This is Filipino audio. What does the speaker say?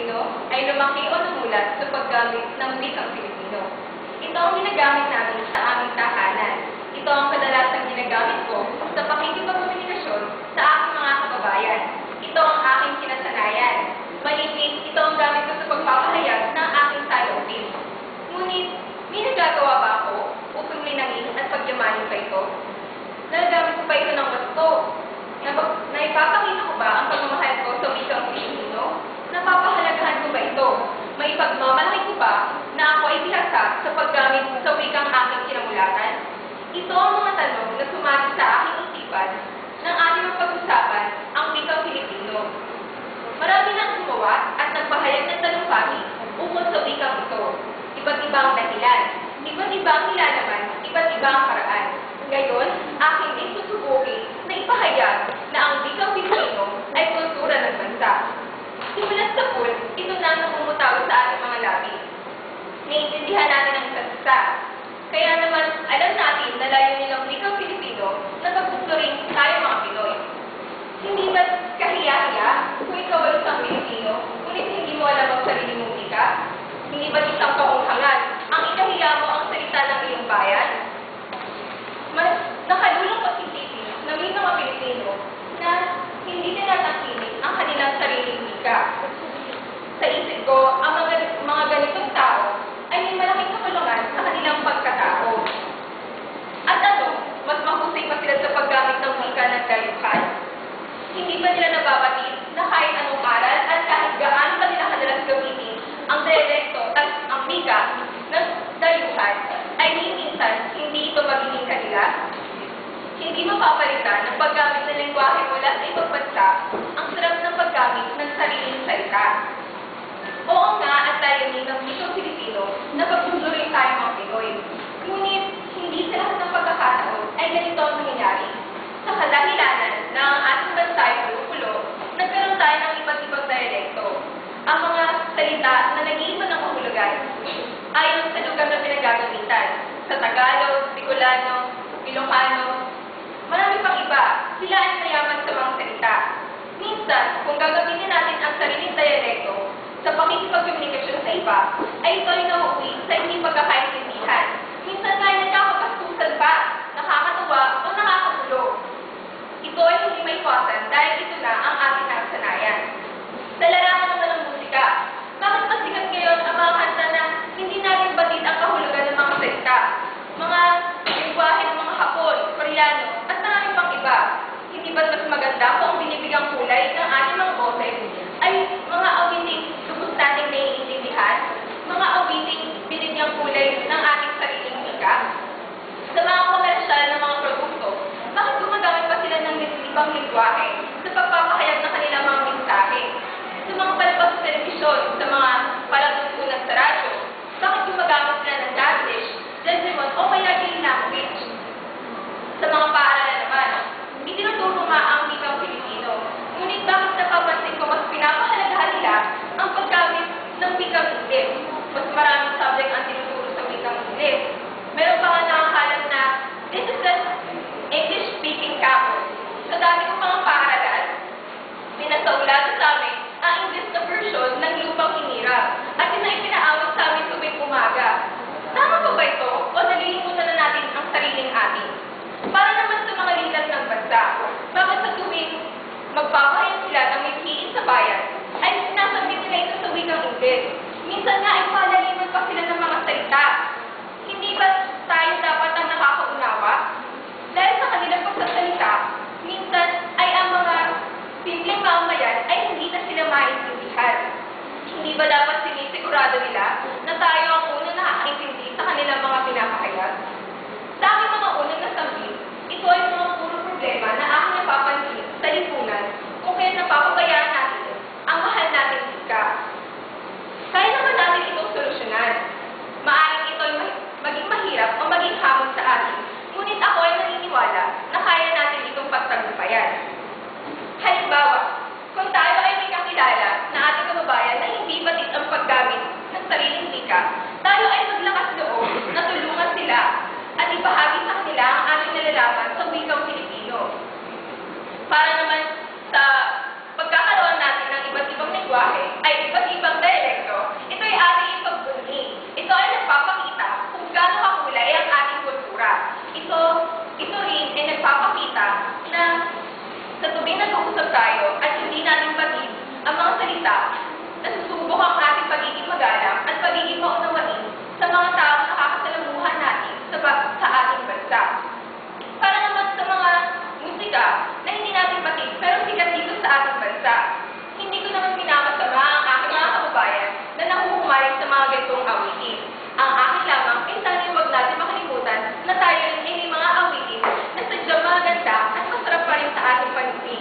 Pilipino ay lumaki o namulat sa paggamit ng wikang Pilipino. Ito ang ginagamit namin sa aming tahanan. Ito ang kadalasang ginagamit ko sa pakikipagkomunikasyon sa aking mga kababayan. Ito ang aking kinasanayan. Malipit, ito ang gamit ko sa pagpapahayag ng aking saloobin. Ngunit, may nagagawa ba ako upang linangin at pagyamanin pa ito? Nagagamit ko pa ito ng gusto. Naipapakita ko ba ang pagmamahal ko sa wikang Pilipino? Napapahalagahan ko ba ito? Maipagmamalaki ko ba na ako ay bihasa sa paggamit sa wikang aking kinamulatan? Ito ang mga tanong na sumagi sa aking isipan ng ating pag-usapan ang wikang Pilipino. Marami nang gumawa at nagpahayag ng talumpati ukol sa wikang ito. Iba't ibang dahilan, iba't ibang nilalaman, iba't ibang paraan. Ngayon, aking din susubukin na ipahayag na ang wikang Pilipino ay kultura ng bansa. Simulat sa pool, ito na ang namumutaw sa ating mga labi. Naiintindihan natin ang isa't isa. Kaya naman, alam natin na layunin ng wikang Pilipino na pagtuturing tayo mga Pinoy. Hindi ba kahiya-hiya kung ikaw ay isang Pilipino, ngunit hindi mo alam ang sarili mong wika? Hindi ba isang kaunghangan ang ikahiya mo ang salita ng iyong bayan? Mas nakalulong pag-isipin na may mga Pilipino na hindi tinatangkilik ang kanilang sariling wika. Sa isip ko, ang mga ganitong tao ay may malaking kakulungan sa kanilang pagkatao. At ano, mas mahusay pa sila sa paggamit ng wika ng dayuhan? Hindi ba nila nababatid na kahit anong aral at kahit gaano pa nila kadalas gamitin ang dialekto at ang wika ng dayuhan ay minsan hindi ito magiging kanila? Hindi mapapalitan ng paggamit ng lengguwahe mula sa ibang bansa ang sarap ng paggamit ng sariling salita. Oo nga at layunin ng wikang Pilipino na pagtutuloy tayo mga Pinoy. Ngunit hindi sa lahat ng pagkakataon ay ganito ang nangyayari. Sa kadahilanan na ang ating bansa ay pulo-pulo, nagkaroon tayo ng iba't ibang dialekto. Ang mga salita na nag-iiba ng kahulugan ayon sa lugar na pinagagamitan. Sa Tagalog, Bicolano, Ilocano, marami pang iba, sila ay mayaman sa mga salita. Minsan, kung gagamitin natin ang sariling dialekto sa pakikipagkomunikasyon sa iba, ay ito ay nauuwi sa hindi pagkakaintindihan. Minsan nga ay nagkakapastusan pa, nakakatuwa o nakakagulo. Ito ay hindi may iwasan dahil ito na ang ating nakasanayan. Sa larangan naman ng musika, bakit mas sikat ngayon ang mga kanta na hindi natin batid ang kahulugan ng mga salita? Mga lengguwahe ng mga Hapon, Koreano, at maraming pang iba. Hindi ba mas maganda kung ang binibigang kulay ng ating mga boses ay mga awiting lubos nating naiintindihan? Mga awiting binibigang kulay ng ating sariling wika? Sa mga komersyal ng mga produkto, bakit gumagamit pa sila ng ibang lengguwahe sa pagpapahayag ng kanilang mga mensahe? Sa mga palabas sa telebisyon, sa mga palatuntunan sa radyo, bakit gumagamit sila ng English, Digimon o kaya gay language? Sa mga paaralan naman, itinuturo nga ang wikang Pilipino. Ngunit bakit napapansin ko mas pinapahalagahan nila ang paggamit ng wikang Ingles? Mas maraming subject ang tinuturo sa wikang Ingles. Meron pa nga nakakalat na this is an English-speaking campus. Sa dami kong mga paaralan, pinasaulado sa amin ang English na version ng Lupang Hinirang at yun ay pinaawat sa amin tuwing umaga. Tama ba ba ito o nalilimutan na natin ang sariling atin? Para naman sa mga lilas ng bansa, bakit sa tuwing magpapahayag sila ng may hiin sa bayan, ay sinasabit nila ito sa wikang Ingles. Minsan nga ay palaliman pa sila ng mga salita. Hindi ba tayo dapat ang nakakaunawa? Dahil sa kanilang pagsasalita, minsan ay ang mga simpleng mamamayan ay hindi na sila maintindihan. Hindi ba dapat sinisigurado nila na tayo ang unang nakakaintindi sa kanilang mga pinapahayag? Sa aking mga unang nasabi, ito ay mga puro problema na aking napapansin sa lipunan kung kaya napapabayaan natin ang mahal natin wika. Kaya naman natin itong solusyonan. Maaaring ito ay maging mahirap o maging hamon sa atin, ngunit ako ay naniniwala na kaya natin itong pagtagumpayan. Halimbawa, kung tayo ay may kakilala na ating kababayan na hindi batid ang paggamit ng sariling wika, tayo ay maglakas loob na tulungan sila at ibahagi sa kanila ang ating nalalaman sa wikang Pilipino. Para naman sa pagkakaroon natin ng iba't ibang lengguwahe ay iba't ibang makita na sa tubing nag-uusap tayo at hindi natin patid ang mga salita na susubok ang ating pagiging magalang at pagiging maunawain sa mga taong nakakasalamuhan natin sa ating bansa. Para naman sa mga musika na hindi natin patid pero sikat dito sa ating bansa. Hindi ko naman minamasama ang aking mga kababayan na nahuhumaling sa mga ganitong awitin. Ang akin lamang ay sana huwag natin makalimutan na tayo rin ay may mga awitin na sadyang maganda at masarap pa rin sa ating paningin.